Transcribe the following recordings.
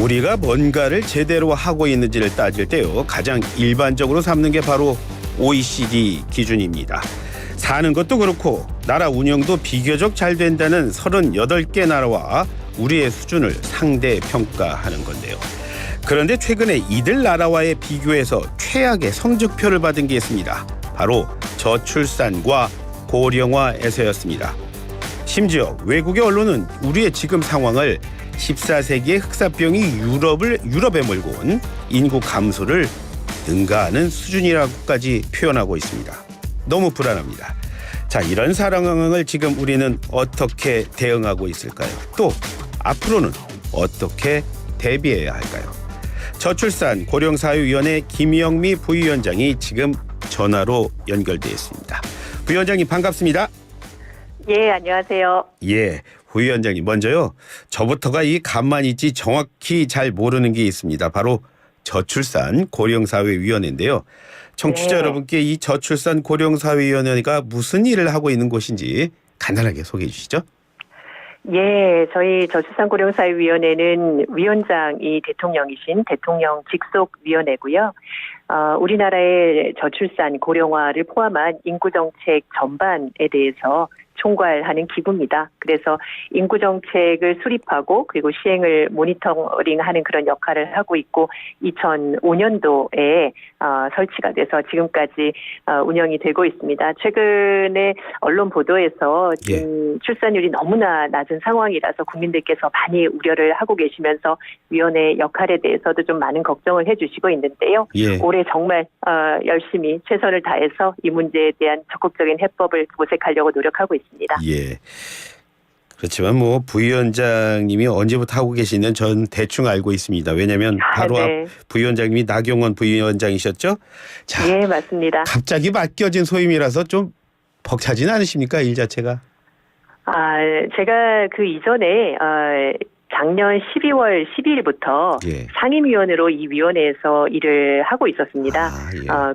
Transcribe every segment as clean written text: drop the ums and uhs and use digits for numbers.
우리가 뭔가를 제대로 하고 있는지를 따질 때요, 가장 일반적으로 삼는 게 바로 OECD 기준입니다. 사는 것도 그렇고 나라 운영도 비교적 잘 된다는 38개 나라와 우리의 수준을 상대 평가하는 건데요. 그런데 최근에 이들 나라와의 비교에서 최악의 성적표를 받은 게 있습니다. 바로 저출산과 고령화에서였습니다. 심지어 외국의 언론은 우리의 지금 상황을 14세기의 흑사병이 유럽에 몰고 온 인구 감소를 능가하는 수준이라고까지 표현하고 있습니다. 너무 불안합니다. 자, 이런 상황을 지금 우리는 어떻게 대응하고 있을까요? 또 앞으로는 어떻게 대비해야 할까요? 저출산 고령사회위원회 김영미 부위원장이 지금 전화로 연결되어 있습니다. 부위원장님 반갑습니다. 예, 안녕하세요. 예, 부위원장님 먼저요. 저부터가 이 가만히 있지 정확히 잘 모르는 게 있습니다. 바로 저출산 고령사회위원회인데요. 청취자 여러분께 이 저출산 고령사회위원회가 무슨 일을 하고 있는 곳인지 간단하게 소개해 주시죠. 예, 저희 저출산고령사회위원회는 위원장이 대통령이신 대통령 직속위원회고요. 우리나라의 저출산 고령화를 포함한 인구정책 전반에 대해서 총괄하는 기구입니다. 그래서 인구정책을 수립하고 그리고 시행을 모니터링하는 그런 역할을 하고 있고 2005년도에 설치가 돼서 지금까지 운영이 되고 있습니다. 최근에 언론 보도에서 출산율이 너무나 낮은 상황이라서 국민들께서 많이 우려를 하고 계시면서 위원회 역할에 대해서도 좀 많은 걱정을 해주시고 있는데요. 올해 정말 열심히 최선을 다해서 이 문제에 대한 적극적인 해법을 모색하려고 노력하고 있습니다. 예. 그렇지만 뭐 부위원장님이 언제부터 하고 계시는 전 대충 알고 있습니다. 왜냐하면 바로 앞 부위원장님이 나경원 부위원장이셨죠? 자, 예, 맞습니다. 갑자기 맡겨진 소임이라서 좀 벅차진 않으십니까, 일 자체가? 제가 그 이전에 작년 12월 12일부터 상임위원으로 이 위원회에서 일을 하고 있었습니다.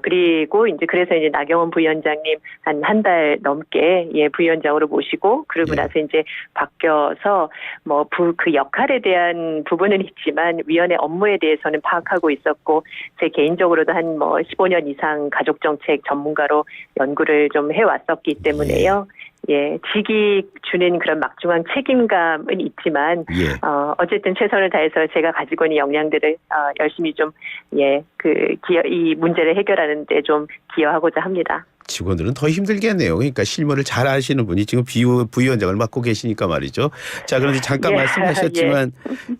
그리고 그래서 나경원 부위원장님 한 달 넘게 부위원장으로 모시고 그러고 나서 바뀌어서 그 역할에 대한 부분은 있지만 위원회 업무에 대해서는 파악하고 있었고 제 개인적으로도 한 15년 이상 가족정책 전문가로 연구를 좀 해왔었기 때문에요. 직이 주는 그런 막중한 책임감은 있지만, 어쨌든 최선을 다해서 제가 가지고 있는 역량들을, 열심히 좀, 이 문제를 해결하는 데 좀 기여하고자 합니다. 직원들은 더 힘들겠네요. 그러니까 실무를 잘 하시는 분이 지금 부위원장을 맡고 계시니까 말이죠. 자, 그런데 잠깐 말씀하셨지만,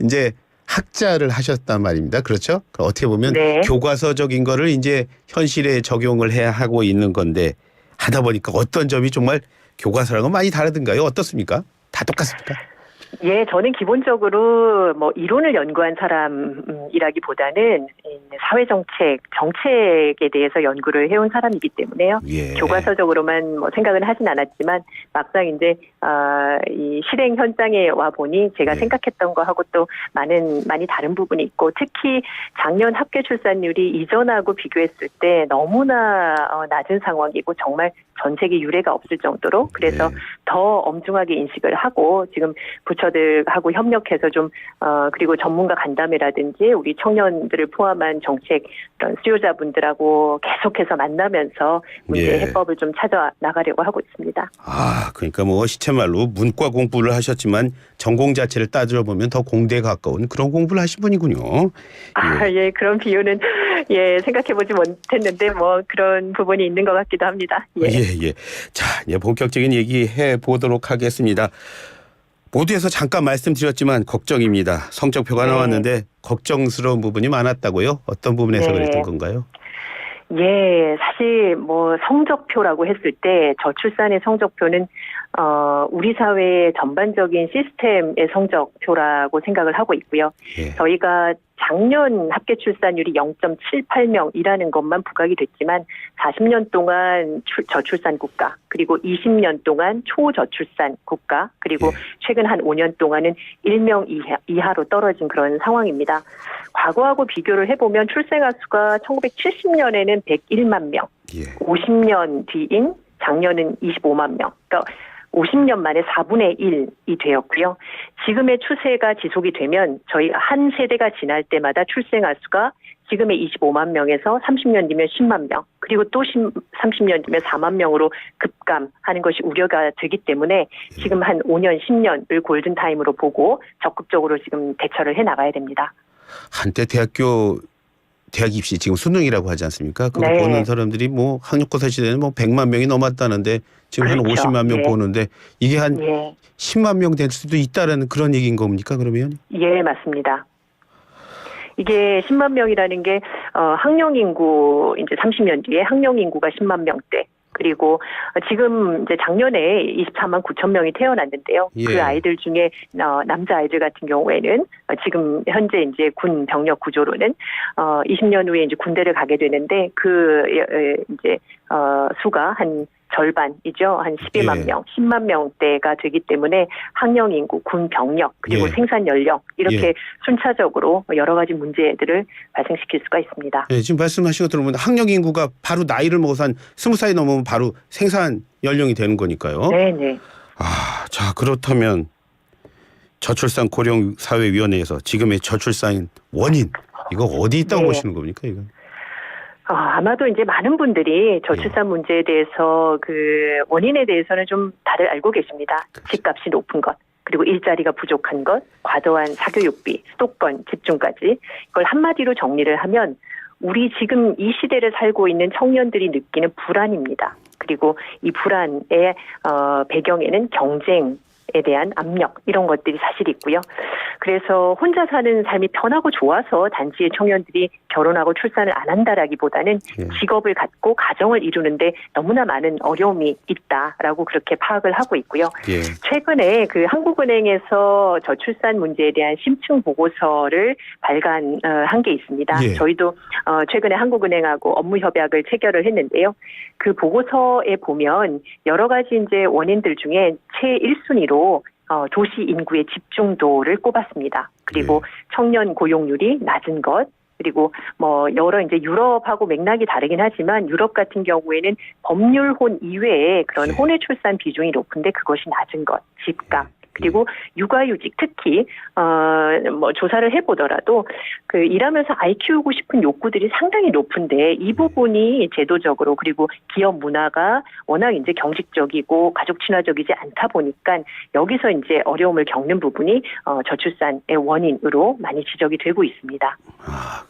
이제 학자를 하셨단 말입니다. 그렇죠? 어떻게 보면 교과서적인 거를 이제 현실에 적용을 해야 하고 있는 건데, 하다 보니까 어떤 점이 정말 교과서랑은 많이 다르던가요? 어떻습니까? 다 똑같습니까? 예, 저는 기본적으로 이론을 연구한 사람이라기보다는 정책에 대해서 연구를 해온 사람이기 때문에요. 교과서적으로만 생각은 하진 않았지만 막상 이 실행 현장에 와 보니 제가 생각했던 거하고 또 많이 다른 부분이 있고 특히 작년 합계 출산율이 이전하고 비교했을 때 너무나 낮은 상황이고 정말 전 세계 유례가 없을 정도로 그래서 더 엄중하게 인식을 하고 지금 부처들하고 협력해서 좀 그리고 전문가 간담회라든지 우리 청년들을 포함한 정책 그런 수요자분들하고 계속해서 만나면서 문제 해법을 좀 찾아 나가려고 하고 있습니다. 그러니까 시체말로 문과 공부를 하셨지만 전공 자체를 따져 보면 더 공대에 가까운 그런 공부를 하신 분이군요. 그런 비유는 생각해보지 못했는데 그런 부분이 있는 것 같기도 합니다. 자, 이제 본격적인 얘기 해보도록 하겠습니다. 모두에서 잠깐 말씀드렸지만 걱정입니다. 성적표가 나왔는데 걱정스러운 부분이 많았다고요? 어떤 부분에서 그랬던 건가요? 사실 성적표라고 했을 때 저출산의 성적표는 우리 사회의 전반적인 시스템의 성적표라고 생각을 하고 있고요. 저희가 작년 합계 출산율이 0.78명이라는 것만 부각이 됐지만 40년 동안 저출산 국가 그리고 20년 동안 초저출산 국가 그리고 최근 한 5년 동안은 1명 이하로 떨어진 그런 상황입니다. 과거하고 비교를 해보면 출생아 수가 1970년에는 101만 명, 50년 뒤인 작년은 25만 명. 그러니까 50년 만에 4분의 1이 되었고요. 지금의 추세가 지속이 되면 저희 한 세대가 지날 때마다 출생아 수가 지금의 25만 명에서 30년 뒤면 10만 명, 그리고 또 30년 뒤면 4만 명으로 급감하는 것이 우려가 되기 때문에 지금 한 5년, 10년을 골든타임으로 보고 적극적으로 지금 대처를 해나가야 됩니다. 한때 대학 입시 지금 수능이라고 하지 않습니까? 그거 네. 보는 사람들이 뭐 학력고사 시대는 뭐 100만 명이 넘었다는데 지금 한 그렇죠. 50만 명 예. 보는데 이게 한 예. 10만 명 될 수도 있다라는 그런 얘기인 겁니까, 그러면? 예, 맞습니다. 이게 10만 명이라는 게 학령 인구 이제 30년 뒤에 학령 인구가 10만 명대. 그리고 지금 이제 작년에 24만 9천 명이 태어났는데요. 예. 그 아이들 중에 남자 아이들 같은 경우에는 지금 현재 이제 군 병력 구조로는 20년 후에 이제 군대를 가게 되는데 그 이제 수가 한 절반이죠. 한 12만 예. 명, 10만 명대가 되기 때문에 학령 인구, 군 병력, 그리고 예. 생산 연령 이렇게 예. 순차적으로 여러 가지 문제들을 발생시킬 수가 있습니다. 네, 지금 말씀하신 것 들어보면 학령 인구가 바로 나이를 먹어서 한 20살 넘으면 바로 생산 연령이 되는 거니까요. 네네. 자, 그렇다면 저출산 고령사회위원회에서 지금의 저출산 원인 이거 어디 있다고 네. 보시는 겁니까, 이거? 아마도 이제 많은 분들이 저출산 문제에 대해서 그 원인에 대해서는 좀 다들 알고 계십니다. 집값이 높은 것, 그리고 일자리가 부족한 것, 과도한 사교육비, 수도권 집중까지 이걸 한마디로 정리를 하면 우리 지금 이 시대를 살고 있는 청년들이 느끼는 불안입니다. 그리고 이 불안의 배경에는 경쟁에 대한 압력 이런 것들이 사실 있고요. 그래서 혼자 사는 삶이 편하고 좋아서 단지의 청년들이 결혼하고 출산을 안 한다라기보다는 직업을 갖고 가정을 이루는데 너무나 많은 어려움이 있다라고 그렇게 파악을 하고 있고요. 예. 최근에 그 한국은행에서 저출산 문제에 대한 심층 보고서를 발간한 게 있습니다. 예. 저희도 최근에 한국은행하고 업무 협약을 체결을 했는데요. 그 보고서에 보면 여러 가지 이제 원인들 중에 최1순위로 도시 인구의 집중도를 꼽았습니다. 그리고 청년 고용률이 낮은 것, 그리고 뭐 여러 이제 유럽하고 맥락이 다르긴 하지만 유럽 같은 경우에는 법률혼 이외에 그런 혼외 출산 비중이 높은데 그것이 낮은 것, 집값. 그리고 육아휴직 특히 뭐 조사를 해보더라도 그 일하면서 아이 키우고 싶은 욕구들이 상당히 높은데 이 부분이 제도적으로 그리고 기업 문화가 워낙 이제 경직적이고 가족 친화적이지 않다 보니까 여기서 이제 어려움을 겪는 부분이 저출산의 원인으로 많이 지적이 되고 있습니다.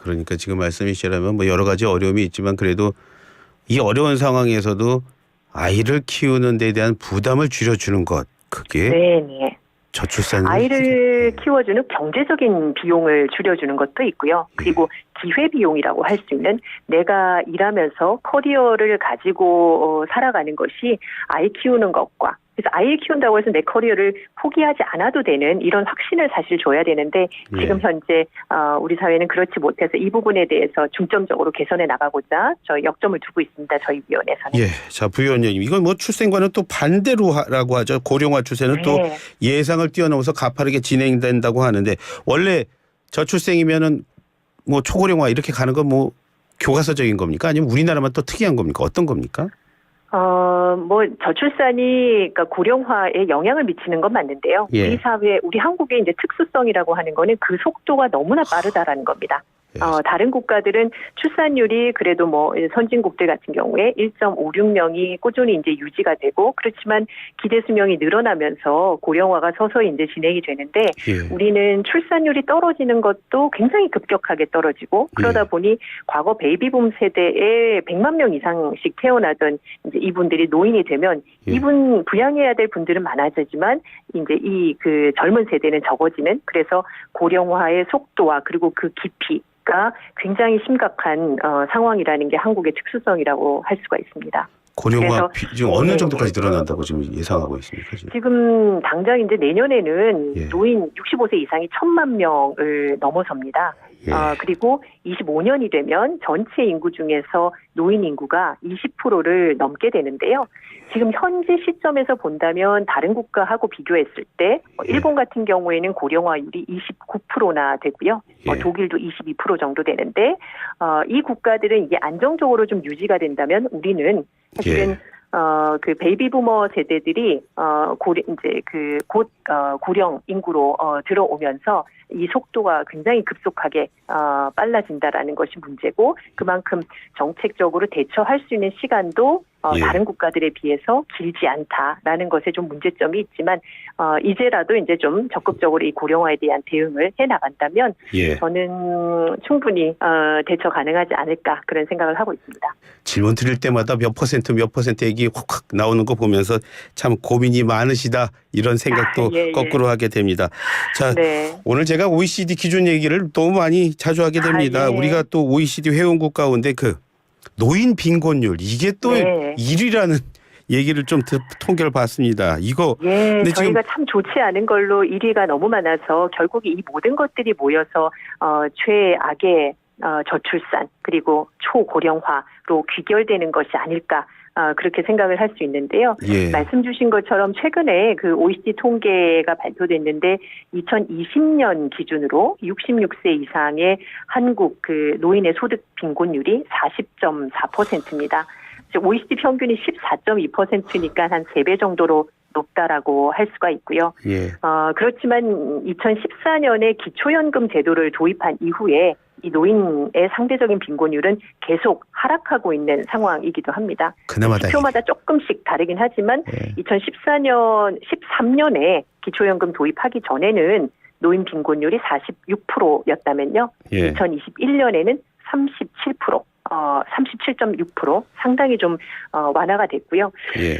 그러니까 지금 말씀이시라면 뭐 여러 가지 어려움이 있지만 그래도 이 어려운 상황에서도 아이를 키우는 데 대한 부담을 줄여주는 것. 그게 네. 저출산 아이를 키워주는 경제적인 비용을 줄여주는 것도 있고요. 그리고 기회비용이라고 할 수 있는 내가 일하면서 커리어를 가지고 살아가는 것이 아이 키우는 것과 그래서 아이를 키운다고 해서 내 커리어를 포기하지 않아도 되는 이런 확신을 사실 줘야 되는데 지금 현재 우리 사회는 그렇지 못해서 이 부분에 대해서 중점적으로 개선해 나가고자 저희 역점을 두고 있습니다. 저희 위원회에서는. 예, 자 부위원님 이건 뭐 출생과는 또 반대로라고 하죠. 고령화 추세는 또 예상을 뛰어넘어서 가파르게 진행된다고 하는데 원래 저출생이면은 뭐 초고령화 이렇게 가는 건 뭐 교과서적인 겁니까? 아니면 우리나라만 또 특이한 겁니까? 어떤 겁니까? 뭐 저출산이 그러니까 고령화에 영향을 미치는 건 맞는데요. 우리 사회, 우리 한국의 이제 특수성이라고 하는 거는 그 속도가 너무나 빠르다라는 겁니다. 다른 국가들은 출산율이 그래도 뭐 선진국들 같은 경우에 1.56명이 꾸준히 이제 유지가 되고 그렇지만 기대 수명이 늘어나면서 고령화가 서서히 이제 진행이 되는데 우리는 출산율이 떨어지는 것도 굉장히 급격하게 떨어지고 그러다 보니 과거 베이비붐 세대에 100만 명 이상씩 태어나던 이제 이분들이 노인이 되면 이분 부양해야 될 분들은 많아지지만 이제 이 그 젊은 세대는 적어지는 그래서 고령화의 속도와 그리고 그 깊이 가 굉장히 심각한 상황이라는 게 한국의 특수성이라고 할 수가 있습니다. 고령화 비중 어느 정도까지 늘어난다고 지금 예상하고 있습니까? 지금 당장 이제 내년에는 노인 65세 이상이 1,000만 명을 넘어섭니다. 그리고 25년이 되면 전체 인구 중에서 노인 인구가 20%를 넘게 되는데요. 지금 현재 시점에서 본다면 다른 국가하고 비교했을 때 일본 같은 경우에는 고령화율이 29%나 되고요. 독일도 22% 정도 되는데 이 국가들은 이게 안정적으로 좀 유지가 된다면 우리는 사실은 그 베이비 부머 세대들이 곧 고령 인구로 들어오면서 이 속도가 굉장히 급속하게 빨라진다라는 것이 문제고, 그만큼 정책적으로 대처할 수 있는 시간도 예. 다른 국가들에 비해서 길지 않다라는 것에 좀 문제점이 있지만, 이제라도 이제 좀 적극적으로 이 고령화에 대한 대응을 해 나간다면 예. 저는 충분히 대처 가능하지 않을까, 그런 생각을 하고 있습니다. 질문 드릴 때마다 몇 퍼센트 얘기 확 나오는 거 보면서 참 고민이 많으시다, 이런 생각도 예. 거꾸로 하게 됩니다. 자, 네. 오늘 제가 OECD 기준 얘기를 너무 많이 자주 하게 됩니다. 예. 우리가 또 OECD 회원국 가운데 그 노인 빈곤율, 이게 또 네. 1위라는 얘기를 좀 통계를 봤습니다. 이거 예, 근데 저희가 참 좋지 않은 걸로 1위가 너무 많아서 결국 이 모든 것들이 모여서 최악의 저출산 그리고 초고령화로 귀결되는 것이 아닐까, 그렇게 생각을 할 수 있는데요. 예. 말씀 주신 것처럼 최근에 그 OECD 통계가 발표됐는데 2020년 기준으로 66세 이상의 한국 그 노인의 소득 빈곤율이 40.4%입니다. 즉 OECD 평균이 14.2%니까 한 3배 정도로 높다라고 할 수가 있고요. 예. 그렇지만 2014년에 기초연금 제도를 도입한 이후에 이 노인의 상대적인 빈곤율은 계속 하락하고 있는 상황이기도 합니다. 그나마 지표마다 조금씩 다르긴 하지만 예. 13년에 기초연금 도입하기 전에는 노인 빈곤율이 46%였다면요. 예. 2021년에는 37%. 37.6% 상당히 좀 완화가 됐고요. 예.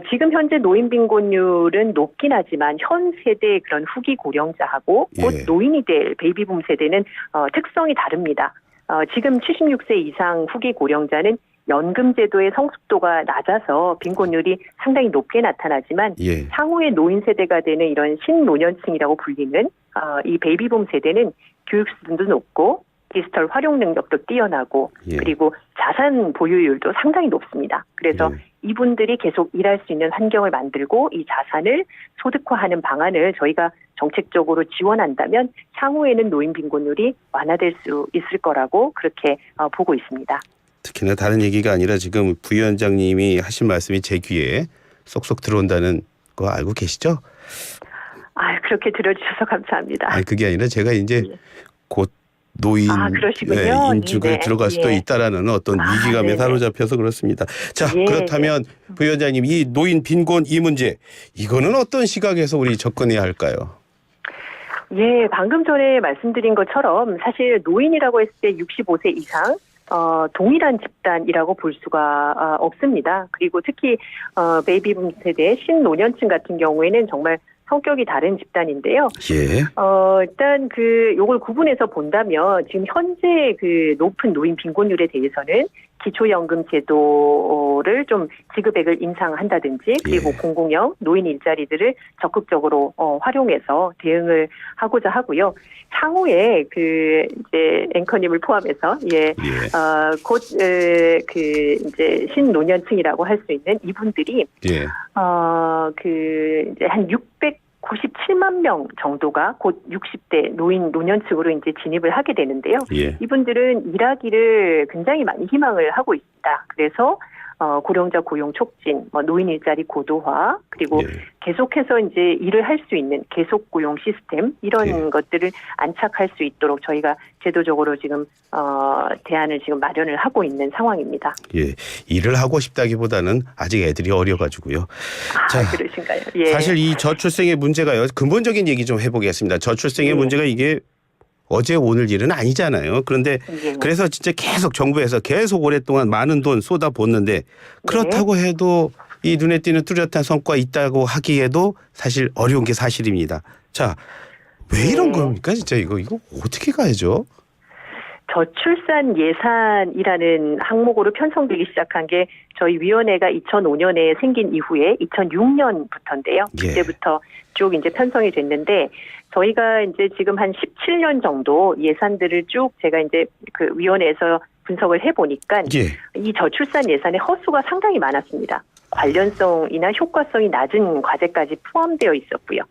지금 현재 노인 빈곤율은 높긴 하지만 현 세대의 그런 후기 고령자하고 곧 예. 노인이 될 베이비붐 세대는 특성이 다릅니다. 지금 76세 이상 후기 고령자는 연금 제도의 성숙도가 낮아서 빈곤율이 상당히 높게 나타나지만 예. 향후에 노인 세대가 되는 이런 신노년층이라고 불리는 이 베이비붐 세대는 교육 수준도 높고 디지털 활용 능력도 뛰어나고 예. 그리고 자산 보유율도 상당히 높습니다. 그래서 예. 이분들이 계속 일할 수 있는 환경을 만들고 이 자산을 소득화하는 방안을 저희가 정책적으로 지원한다면 향후에는 노인 빈곤율이 완화될 수 있을 거라고 그렇게 보고 있습니다. 특히나 다른 얘기가 아니라 지금 부위원장님이 하신 말씀이 제 귀에 쏙쏙 들어온다는 거 알고 계시죠? 그렇게 들어주셔서 감사합니다. 아니, 그게 아니라 제가 이제 예. 곧 노인 그러시군요. 인축을 네. 들어갈 수도 예. 있다라는 어떤 위기감에 네네. 사로잡혀서 그렇습니다. 자, 예. 그렇다면 부위원장님, 이 노인 빈곤 이 문제, 이거는 어떤 시각에서 우리 접근해야 할까요? 예, 방금 전에 말씀드린 것처럼 사실 노인이라고 했을 때 65세 이상 동일한 집단이라고 볼 수가 없습니다. 그리고 특히 베이비붐 세대 신노년층 같은 경우에는 정말 성격이 다른 집단인데요. 예. 일단 요걸 구분해서 본다면 지금 현재 그 높은 노인 빈곤율에 대해서는 기초연금 제도를 좀 지급액을 인상한다든지 그리고 예. 공공형 노인 일자리들을 적극적으로 활용해서 대응을 하고자 하고요. 향후에 이제 앵커님을 포함해서 곧 이제 신노년층이라고 할 수 있는 이분들이 예. 이제 한 697만 명 정도가 곧 60대 노년층으로 이제 진입을 하게 되는데요. 예. 이분들은 일하기를 굉장히 많이 희망을 하고 있습니다. 그래서 고령자 고용 촉진, 노인 일자리 고도화, 그리고 예. 계속해서 이제 일을 할 수 있는 계속 고용 시스템 이런 예. 것들을 안착할 수 있도록 저희가 제도적으로 지금 대안을 지금 마련을 하고 있는 상황입니다. 예. 일을 하고 싶다기보다는 아직 애들이 어려가지고요. 자, 그러신가요? 예. 사실 이 저출생의 문제가요. 근본적인 얘기 좀 해보겠습니다. 저출생의 예. 문제가 이게 어제 오늘 일은 아니잖아요. 그런데 예. 그래서 진짜 계속 정부에서 계속 오랫동안 많은 돈 쏟아붓는데 그렇다고 해도 이 눈에 띄는 뚜렷한 성과 있다고 하기에도 사실 어려운 게 사실입니다. 자, 왜 이런 겁니까? 진짜 이거 어떻게 가야죠? 저출산 예산이라는 항목으로 편성되기 시작한 게 저희 위원회가 2005년에 생긴 이후에 2006년부터인데요. 예. 그때부터 쭉 이제 편성이 됐는데 저희가 이제 지금 한 17년 정도 예산들을 쭉 제가 이제 그 위원회에서 분석을 해보니까 예. 이 저출산 예산의 허수가 상당히 많았습니다. 관련성이나 효과성이 낮은 과제까지 포함되어 있었고요.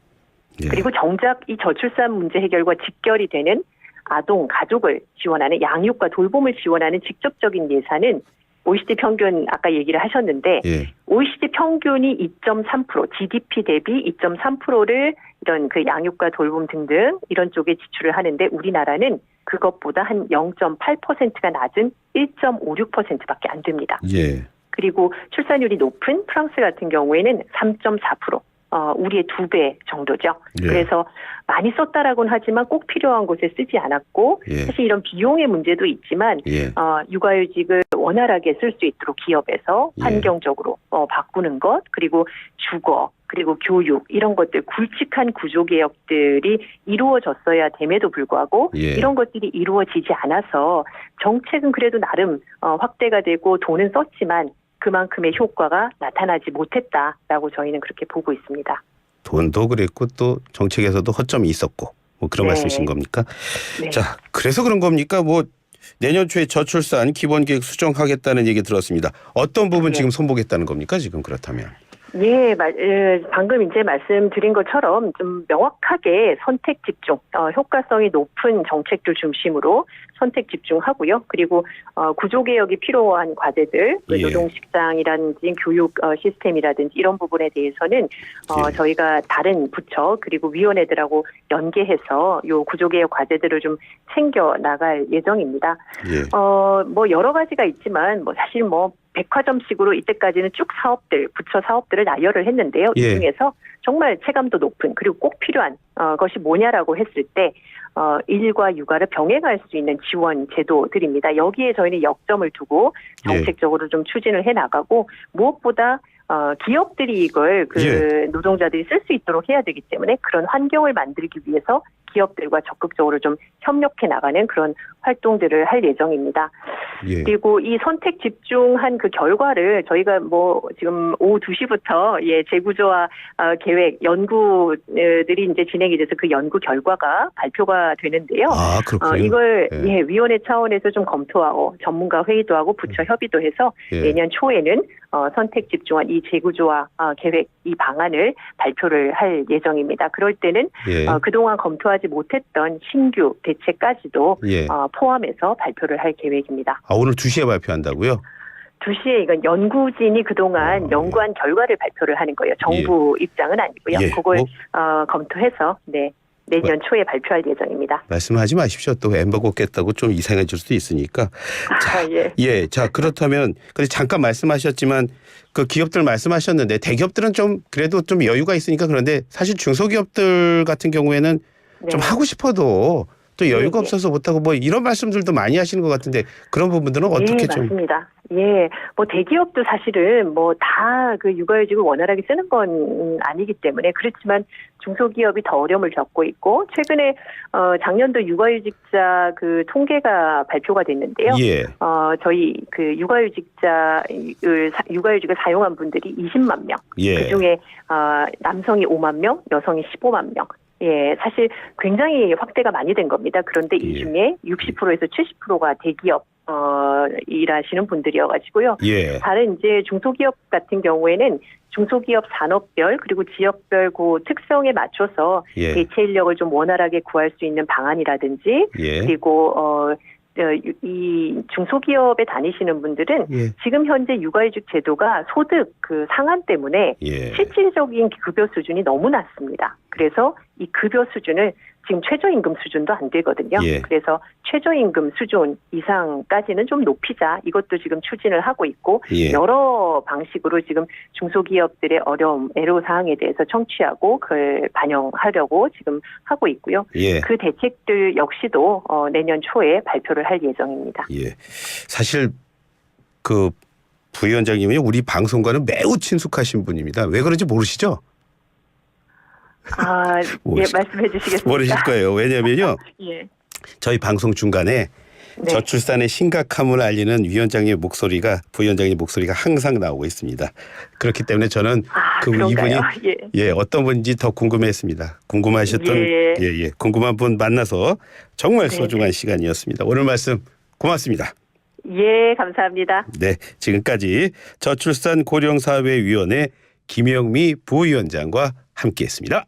예. 그리고 정작 이 저출산 문제 해결과 직결이 되는 아동, 가족을 지원하는 양육과 돌봄을 지원하는 직접적인 예산은 OECD 평균 아까 얘기를 하셨는데 예. OECD 평균이 2.3% GDP 대비 2.3%를 이런 그 양육과 돌봄 등등 이런 쪽에 지출을 하는데 우리나라는 그것보다 한 0.8%가 낮은 1.56%밖에 안 됩니다. 예. 그리고 출산율이 높은 프랑스 같은 경우에는 3.4%. 우리의 2배 정도죠. 예. 그래서 많이 썼다라고는 하지만 꼭 필요한 곳에 쓰지 않았고 예. 사실 이런 비용의 문제도 있지만 예. 육아휴직을 원활하게 쓸 수 있도록 기업에서 예. 환경적으로 바꾸는 것 그리고 주거 그리고 교육 이런 것들 굵직한 구조개혁들이 이루어졌어야 됨에도 불구하고 예. 이런 것들이 이루어지지 않아서 정책은 그래도 나름 확대가 되고 돈은 썼지만 그만큼의 효과가 나타나지 못했다라고 저희는 그렇게 보고 있습니다. 돈도 그랬고 또 정책에서도 허점이 있었고 뭐 그런 네. 말씀이신 겁니까? 네. 자, 그래서 그런 겁니까? 뭐 내년 초에 저출산 기본계획 수정하겠다는 얘기 들었습니다. 어떤 부분 네. 지금 손보겠다는 겁니까? 지금 그렇다면? 예, 방금 이제 말씀드린 것처럼 좀 명확하게 선택 집중, 효과성이 높은 정책들 중심으로 선택 집중하고요. 그리고 구조개혁이 필요한 과제들, 예. 노동시장이라든지 교육 시스템이라든지 이런 부분에 대해서는 예. 저희가 다른 부처 그리고 위원회들하고 연계해서 요 구조개혁 과제들을 좀 챙겨 나갈 예정입니다. 예. 뭐 여러 가지가 있지만 뭐 사실 뭐 백화점식으로 이때까지는 쭉 사업들, 부처 사업들을 나열을 했는데요. 예. 이 중에서 정말 체감도 높은 그리고 꼭 필요한 것이 뭐냐라고 했을 때 일과 육아를 병행할 수 있는 지원 제도들입니다. 여기에 저희는 역점을 두고 정책적으로 좀 추진을 해나가고 무엇보다 기업들이 이걸 예. 노동자들이 쓸 수 있도록 해야 되기 때문에 그런 환경을 만들기 위해서 기업들과 적극적으로 좀 협력해 나가는 그런 활동들을 할 예정입니다. 예. 그리고 이 선택 집중한 그 결과를 저희가 뭐 지금 오후 2시부터 재구조화 계획 연구들이 이제 진행이 돼서 그 연구 결과가 발표가 되는데요. 아, 그렇군요. 이걸 예. 위원회 차원에서 좀 검토하고 전문가 회의도 하고 부처 협의도 해서 예. 내년 초에는 선택 집중한 이 재구조화 계획 이 방안을 발표를 할 예정입니다. 그럴 때는 예. 그동안 검토하지 못했던 신규 대책까지도 예. 포함해서 발표를 할 계획입니다. 아, 오늘 2시에 발표한다고요? 2시에 이건 연구진이 그동안 연구한 결과를 발표를 하는 거예요. 정부 입장은 아니고요. 예. 그걸 검토해서 내년 초에 발표할 예정입니다. 말씀하지 마십시오. 또 엠버고 깼다고 좀 이상해질 수도 있으니까. 자, 예. 예. 자, 그렇다면 근데 잠깐 말씀하셨지만 그 기업들 말씀하셨는데 대기업들은 좀 그래도 좀 여유가 있으니까 그런데 사실 중소기업들 같은 경우에는 좀 하고 싶어도 또 여유가 없어서 못하고 뭐 이런 말씀들도 많이 하시는 것 같은데 그런 부분들은 어떻게 좀. 맞습니다. 예, 뭐 대기업도 사실은 뭐 다 그 육아휴직을 원활하게 쓰는 건 아니기 때문에 그렇지만 중소기업이 더 어려움을 겪고 있고 최근에 작년도 육아휴직자 그 통계가 발표가 됐는데요. 예. 저희 그 육아휴직을 사용한 분들이 20만 명. 예. 그 중에 남성이 5만 명, 여성이 15만 명. 예, 사실 굉장히 확대가 많이 된 겁니다. 그런데 이 중에 60%에서 70%가 대기업 일하시는 분들이어가지고요. 예. 다른 이제 중소기업 같은 경우에는 중소기업 산업별 그리고 지역별 그 특성에 맞춰서 예. 대체 인력을 좀 원활하게 구할 수 있는 방안이라든지 예. 그리고 이 중소기업에 다니시는 분들은 예. 지금 현재 육아휴직 제도가 소득 그 상한 때문에 예. 실질적인 급여 수준이 너무 낮습니다. 그래서 이 급여 수준을 지금 최저임금 수준도 안 되거든요. 예. 그래서 최저임금 수준 이상까지는 좀 높이자 이것도 지금 추진을 하고 있고 예. 여러 방식으로 지금 중소기업들의 어려움, 애로사항에 대해서 청취하고 그걸 반영하려고 지금 하고 있고요. 예. 그 대책들 역시도 내년 초에 발표를 할 예정입니다. 예. 사실 그 부위원장님이 우리 방송과는 매우 친숙하신 분입니다. 왜 그런지 모르시죠? 예, 말씀해 주시겠습니까? 모르실 거예요. 왜냐면요. 예. 저희 방송 중간에 네. 저출산의 심각함을 알리는 위원장님의 목소리가 부위원장님 목소리가 항상 나오고 있습니다. 그렇기 때문에 저는 이분이 예. 어떤 분인지 더 궁금했습니다. 궁금하셨던 예. 궁금한 분 만나서 정말 네. 소중한 시간이었습니다. 오늘 말씀 고맙습니다. 예, 감사합니다. 네, 지금까지 저출산 고령사회위원회 김영미 부위원장과 함께했습니다.